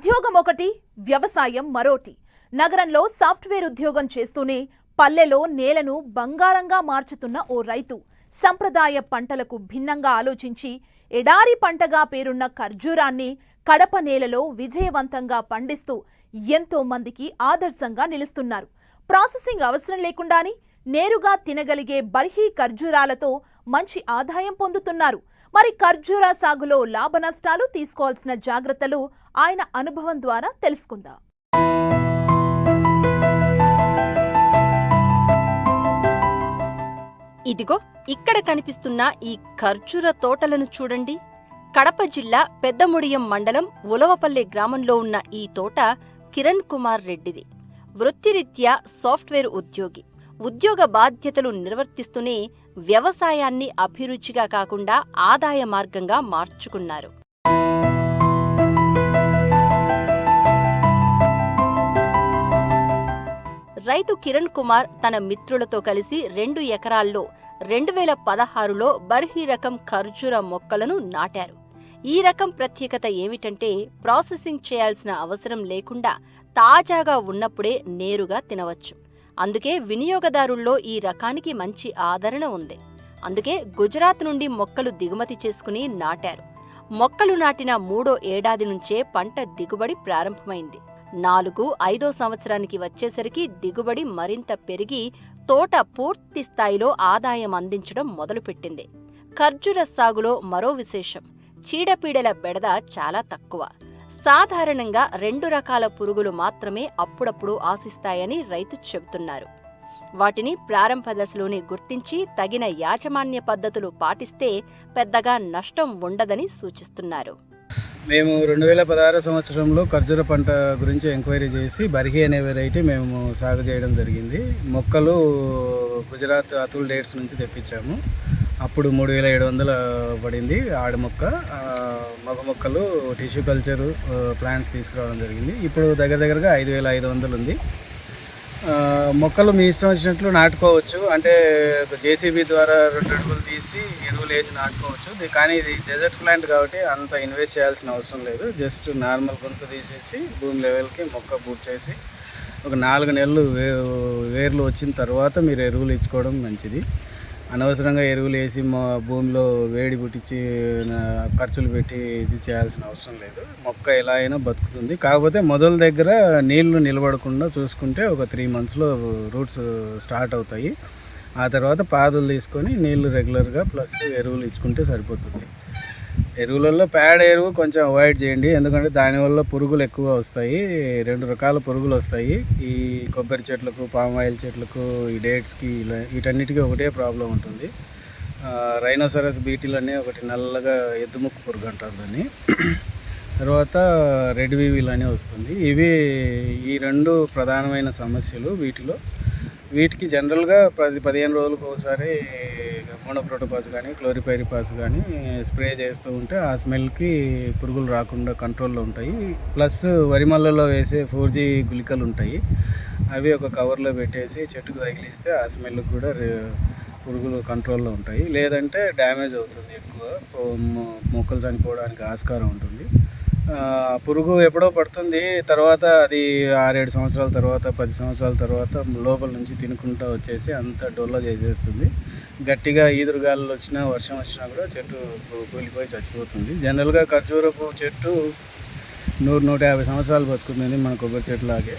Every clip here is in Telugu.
ఉద్యోగం ఒకటి, వ్యవసాయం మరోటి. నగరంలో సాఫ్ట్వేర్ ఉద్యోగం చేస్తూనే పల్లెలో నేలను బంగారంగా మార్చుతున్న ఓ రైతు సంప్రదాయ పంటలకు భిన్నంగా ఆలోచించి ఎడారి పంటగా పేరున్న ఖర్జూరాన్ని కడప నేలలో విజయవంతంగా పండిస్తూ ఎంతో మందికి ఆదర్శంగా నిలుస్తున్నారు. ప్రాసెసింగ్ అవసరం లేకుండానే నేరుగా తినగలిగే బర్హీ ఖర్జూరాలతో మంచి ఆదాయం పొందుతున్నారు. మరి ఖర్జూరా సాగులో లాభ నష్టాలు, తీసుకోవాల్సిన జాగ్రత్తలు ఆయన అనుభవం ద్వారా తెలుసుకుందాం. ఇదిగో ఇక్కడ కనిపిస్తున్న ఈ ఖర్జూర తోటలను చూడండి. కడప జిల్లా పెద్దముడియం మండలం ఉలవపల్లి గ్రామంలో ఉన్న ఈ తోట కిరణ్ కుమార్ రెడ్డిది. వృత్తిరీత్యా సాఫ్ట్వేర్ ఉద్యోగి. ఉద్యోగ బాధ్యతలు నిర్వర్తిస్తూనే వ్యవసాయాన్ని అభిరుచిగా కాకుండా ఆదాయ మార్గంగా మార్చుకున్నారు. రైతు కిరణ్ కుమార్ తన మిత్రులతో కలిసి 2 ఎకరాల్లో 2016లో బర్హీ రకం ఖర్జూర మొక్కలను నాటారు. ఈ రకం ప్రత్యేకత ఏమిటంటే ప్రాసెసింగ్ చేయాల్సిన అవసరం లేకుండా తాజాగా ఉన్నప్పుడే నేరుగా తినవచ్చు. అందుకే వినియోగదారుల్లో ఈ రకానికి మంచి ఆదరణ ఉంది. అందుకే గుజరాత్ నుండి మొక్కలు దిగుమతి చేసుకుని నాటారు. మొక్కలు నాటిన 3వ ఏడాది నుంచే పంట దిగుబడి ప్రారంభమైంది. 4-5వ సంవత్సరానికి వచ్చేసరికి దిగుబడి మరింత పెరిగి తోట పూర్తి స్థాయిలో ఆదాయం అందించడం మొదలుపెట్టింది. ఖర్జూర సాగులో మరో విశేషం, చీడపీడల బెడద చాలా తక్కువ. సాధారణంగా 2 రకాల పురుగులు మాత్రమే అప్పుడప్పుడు ఆశిస్తాయని రైతు చెబుతున్నారు. వాటిని ప్రారంభ దశలోనే గుర్తించి తగిన యాజమాన్య పద్ధతులు పాటిస్తే పెద్దగా నష్టం ఉండదని సూచిస్తున్నారు. మేము 2016 సంవత్సరంలో ఖర్జూర పంట గురించి ఎంక్వైరీ చేసి బర్హీ అనే వెరైటీ మేము సాగు చేయడం జరిగింది. మొక్కలు గుజరాత్ అతుల్ డేట్స్ నుంచి తెప్పించాము. అప్పుడు 3700 పడింది ఆడ మొక్క. మగ మొక్కలు టిష్యూ కల్చరు ప్లాంట్స్ తీసుకురావడం జరిగింది. ఇప్పుడు దగ్గరగా 5500 ఉంది. మొక్కలు మీ ఇష్టం వచ్చినట్లు నాటుకోవచ్చు. అంటే జేసీబీ ద్వారా 2 అడుగులు తీసి ఎరువులు వేసి నాటుకోవచ్చు. కానీ ఇది డెజర్ట్ ప్లాంట్ కాబట్టి అంత ఇన్వెస్ట్ చేయాల్సిన అవసరం లేదు. జస్ట్ నార్మల్ గుంత తీసేసి భూమి లెవెల్కి మొక్క బూట్ చేసి ఒక 4 నెలలు వేర్లు వచ్చిన తర్వాత మీరు ఎరువులు ఇచ్చుకోవడం మంచిది. అనవసరంగా ఎరువులు వేసి భూమిలో వేడి పుట్టించి ఖర్చులు పెట్టి ఇది చేయాల్సిన అవసరం లేదు. మొక్క ఎలా అయినా బతుకుతుంది. కాకపోతే మొదల దగ్గర నీళ్లు నిలబడకుండా చూసుకుంటే ఒక 3 మంత్స్లో రూట్స్ స్టార్ట్ అవుతాయి. ఆ తర్వాత పాదులు తీసుకొని నీళ్లు రెగ్యులర్గా ప్లస్ ఎరువులు ఇచ్చుకుంటే సరిపోతుంది. ఎరువులలో పేడ ఎరువు కొంచెం అవాయిడ్ చేయండి, ఎందుకంటే దానివల్ల పురుగులు ఎక్కువ వస్తాయి. 2 రకాల పురుగులు వస్తాయి. ఈ కొబ్బరి చెట్లకు, పామ్ ఆయిల్ చెట్లకు, ఈ డేట్స్కి, వీటన్నిటికీ ఒకటే ప్రాబ్లం ఉంటుంది. రైనోసరస్ బీటిల్ అనే ఒకటి నల్లగా ఎద్దుముక్కు పురుగు అంటారు దాన్ని. తర్వాత రెడ్ వీవిల్ అని వస్తుంది. ఇవి ఈ 2 ప్రధానమైన సమస్యలు వీటికి జనరల్గా 15 రోజులకు ఒకసారి మోనోక్రోటోపాస్ కానీ క్లోరిపైరిపాస్ కానీ స్ప్రే చేస్తూ ఉంటే ఆ స్మెల్కి పురుగులు రాకుండా కంట్రోల్లో ఉంటాయి. ప్లస్ వరిమల్లలో వేసే 4G గుళికలు ఉంటాయి. అవి ఒక కవర్లో పెట్టేసి చెట్టుకు తగిలిస్తే ఆ స్మెల్కి కూడా పురుగులు కంట్రోల్లో ఉంటాయి. లేదంటే డ్యామేజ్ అవుతుంది, ఎక్కువ మొక్కలు చనిపోవడానికి ఆస్కారం ఉంటుంది. పురుగు ఎప్పుడో పడుతుంది, తర్వాత అది 6-7 సంవత్సరాల తర్వాత 10 సంవత్సరాల తర్వాత లోపల నుంచి తినుకుంటూ వచ్చేసి అంత డొల్ల చేసేస్తుంది. గట్టిగా ఈదురుగాలు వచ్చినా వర్షం వచ్చినా కూడా చెట్టు కూలిపోయి చచ్చిపోతుంది. జనరల్గా ఖర్జూరపు చెట్టు 100-150 సంవత్సరాలు బతుకుతుంది మన కొబ్బరి చెట్టు లాగే.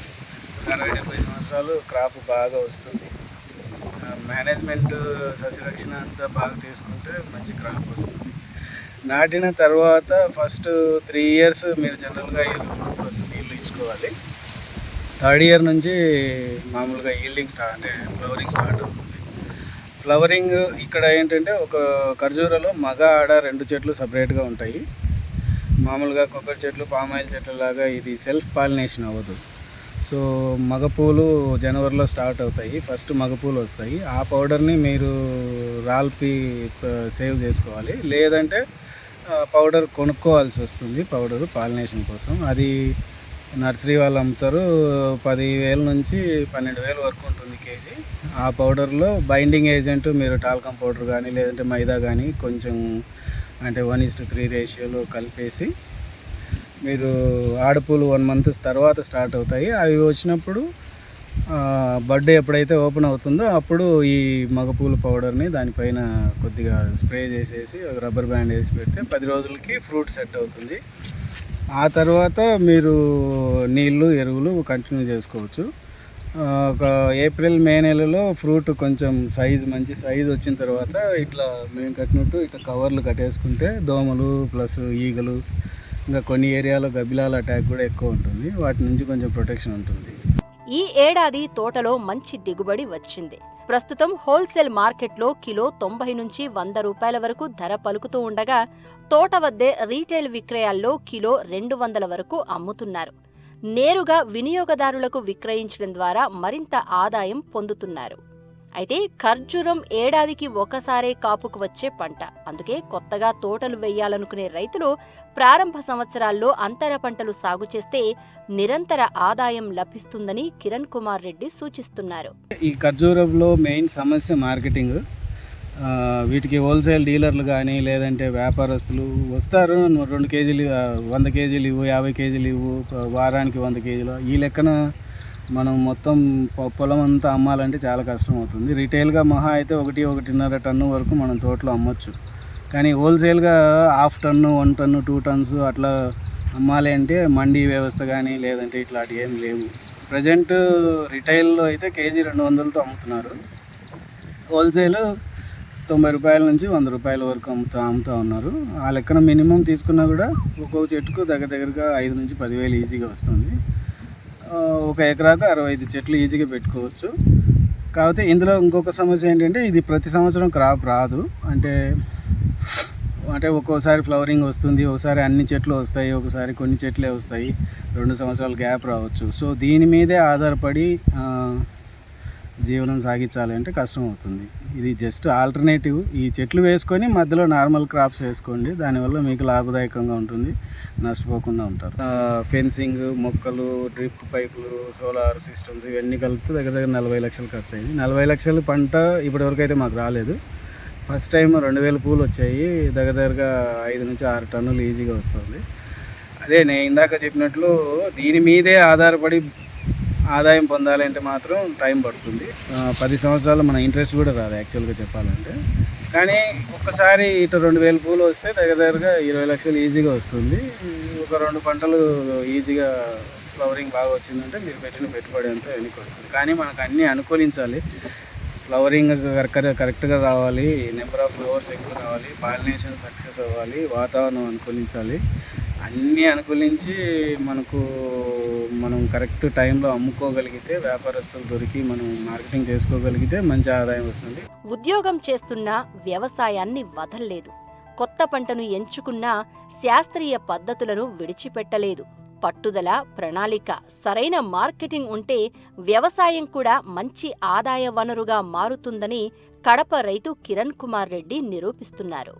60-70 సంవత్సరాలు క్రాప్ బాగా వస్తుంది. మేనేజ్మెంట్ సస్యరక్షణ అంతా బాగా తీసుకుంటే మంచి క్రాప్ వస్తుంది. నాటిన తర్వాత ఫస్ట్ 3 ఇయర్స్ మీరు జనరల్గా ఎరువులు ప్లస్ నీళ్ళు ఇచ్చుకోవాలి. 3rd ఇయర్ నుంచి మామూలుగా ఈల్డింగ్ అంటే ఫ్లవరింగ్ స్టార్ట్ అవుతుంది. ఫ్లవరింగ్ ఇక్కడ ఏంటంటే ఒక ఖర్జూరలో మగ ఆడ 2 చెట్లు సపరేట్గా ఉంటాయి. మామూలుగా కొబ్బరి చెట్లు, పామ్ ఆయిల్ చెట్లు లాగా ఇది సెల్ఫ్ పాలినేషన్ అవ్వదు. సో మగపూలు జనవరిలో స్టార్ట్ అవుతాయి. ఫస్ట్ మగపూలు వస్తాయి. ఆ పౌడర్ని మీరు రాల్పి సేవ్ చేసుకోవాలి. లేదంటే పౌడర్ కొనుక్కోవాల్సి వస్తుంది. పౌడరు పాలినేషన్ కోసం అది నర్సరీ వాళ్ళు అమ్ముతారు. 10,000 నుంచి 12,000 వరకు ఉంటుంది కేజీ. ఆ పౌడర్లో బైండింగ్ ఏజెంట్ మీరు టాల్కమ్ పౌడర్ కానీ లేదంటే మైదా కానీ కొంచెం అంటే 1:3 రేషియోలో కలిపేసి మీరు ఆడపూలు 1 మంత్ తర్వాత స్టార్ట్ అవుతాయి. అవి వచ్చినప్పుడు బర్త్డే ఎప్పుడైతే ఓపెన్ అవుతుందో అప్పుడు ఈ మగపూల పౌడర్ని దానిపైన కొద్దిగా స్ప్రే చేసేసి ఒక రబ్బర్ బ్యాండ్ వేసి పెడితే 10 రోజులకి ఫ్రూట్ సెట్ అవుతుంది. ఆ తర్వాత మీరు నీళ్ళు ఎరువులు కంటిన్యూ చేసుకోవచ్చు. ఒక ఏప్రిల్ మే నెలలో ఫ్రూట్ కొంచెం మంచి సైజు వచ్చిన తర్వాత ఇట్లా మేము కట్టినట్టు ఇట్లా కవర్లు కట్టేసుకుంటే దోమలు ప్లస్ ఈగలు ఇంకా కొన్ని ఏరియాలో గబ్బిలాల అటాక్ కూడా ఎక్కువ ఉంటుంది. వాటి నుంచి కొంచెం ప్రొటెక్షన్ ఉంటుంది. ఈ ఏడాది తోటలో మంచి దిగుబడి వచ్చింది. ప్రస్తుతం హోల్సేల్ మార్కెట్లో కిలో 90 నుంచి 100 రూపాయల వరకు ధర పలుకుతూ ఉండగా తోట వద్దే రీటైల్ విక్రయాల్లో కిలో 200 వరకు అమ్ముతున్నారు. నేరుగా వినియోగదారులకు విక్రయించడం ద్వారా మరింత ఆదాయం పొందుతున్నారు. అయితే ఖర్జూరం ఏడాదికి ఒకసారే కాపుకు వచ్చే పంట. అందుకే కొత్తగా తోటలు వేయాలనుకునే రైతులు ప్రారంభ సంవత్సరాల్లో అంతర పంటలు సాగు చేస్తే నిరంతర ఆదాయం లభిస్తుందని కిరణ్ కుమార్ రెడ్డి సూచిస్తున్నారు. ఈ ఖర్జూరంలో మెయిన్ సమస్య మార్కెటింగ్. వీటికి హోల్సేల్ డీలర్లు కానీ లేదంటే వ్యాపారస్తులు వస్తారు, 2 కేజీలు 100 కేజీలు ఇవ్వు, 50 కేజీలు ఇవ్వు, వారానికి 100 కేజీలు ఈ లెక్కన మనం మొత్తం పొలం అంతా అమ్మాలంటే చాలా కష్టం అవుతుంది. రిటైల్గా మహా అయితే 1-1.5 టన్ను వరకు మనం తోటలో అమ్మొచ్చు. కానీ హోల్సేల్గా 1/2 టన్ను 1 టన్ను 2 టన్స్ అట్లా అమ్మాలి అంటే మండీ వ్యవస్థ కానీ లేదంటే ఇట్లాంటివి ఏం లేవు. ప్రజెంట్ రిటైల్లో అయితే కేజీ 200తో అమ్ముతున్నారు. హోల్సేల్ 90 రూపాయల నుంచి 100 రూపాయల వరకు అమ్ముతూ ఉన్నారు. ఆ లెక్కన మినిమం తీసుకున్నా కూడా ఒక్కొక్క చెట్టుకు దగ్గరగా 5 నుంచి 10,000 ఈజీగా వస్తుంది. ఒక ఎకరాకు 65 చెట్లు ఈజీగా పెట్టుకోవచ్చు. కాకపోతే ఇందులో ఇంకొక సమస్య ఏంటంటే ఇది ప్రతి సంవత్సరం క్రాప్ రాదు. అంటే ఒక్కోసారి ఫ్లవరింగ్ వస్తుంది, ఒకసారి అన్ని చెట్లు వస్తాయి, ఒకసారి కొన్ని చెట్లే వస్తాయి, 2 సంవత్సరాలు గ్యాప్ రావచ్చు. సో దీని మీదే ఆధారపడి జీవనం సాగించాలంటే కష్టం అవుతుంది. ఇది జస్ట్ ఆల్టర్నేటివ్. ఈ చెట్లు వేసుకొని మధ్యలో నార్మల్ క్రాప్స్ వేసుకోండి, దానివల్ల మీకు లాభదాయకంగా ఉంటుంది, నష్టపోకుండా ఉంటారు. ఫెన్సింగ్, మొక్కలు, డ్రిప్ పైపులు, సోలార్ సిస్టమ్స్ ఇవన్నీ కలిపితే దగ్గర 40 లక్షలు ఖర్చు అయింది. 40 లక్షల పంట ఇప్పటివరకు అయితే మాకు రాలేదు. ఫస్ట్ టైం 2000 పూలు వచ్చాయి. దగ్గరగా 5 నుంచి 6 టన్నులు ఈజీగా వస్తుంది. అదే నేను ఇందాక చెప్పినట్లు దీని మీదే ఆధారపడి ఆదాయం పొందాలంటే మాత్రం టైం పడుతుంది. 10 సంవత్సరాలు మన ఇంట్రెస్ట్ కూడా రాదు యాక్చువల్గా చెప్పాలంటే. కానీ ఒక్కసారి ఇటు 2000 పూలు వస్తే దగ్గరగా 20 లక్షలు ఈజీగా వస్తుంది. ఒక 2 పంటలు ఈజీగా ఫ్లవరింగ్ బాగా వచ్చిందంటే మీరు పెట్టిన పెట్టుబడి అంతా వెనక్కి వస్తుంది. కానీ మనకు అన్నీ అనుకూలించాలి. ఫ్లవరింగ్ కరెక్ట్గా రావాలి, నెంబర్ ఆఫ్ ఫ్లవర్స్ ఎక్కువ రావాలి, పాలినేషన్ సక్సెస్ అవ్వాలి, వాతావరణం అనుకూలించాలి. అన్నీ అనుకూలించి మనం కరెక్ట్ టైంలో అమ్ముకోగలిగితే, వ్యాపారస్తులు దొరికి మనం మార్కెటింగ్ చేసుకోగలిగితే మంచి ఆదాయం వస్తుంది. ఉద్యోగం చేస్తున్నా వ్యవసాయాన్ని వదల్లేదు. కొత్త పంటను ఎంచుకున్నా శాస్త్రీయ పద్ధతులను విడిచిపెట్టలేదు. పట్టుదల, ప్రణాళిక, సరైన మార్కెటింగ్ ఉంటే వ్యవసాయం కూడా మంచి ఆదాయ వనరుగా మారుతుందని కడప రైతు కిరణ్ కుమార్ రెడ్డి నిరూపిస్తున్నారు.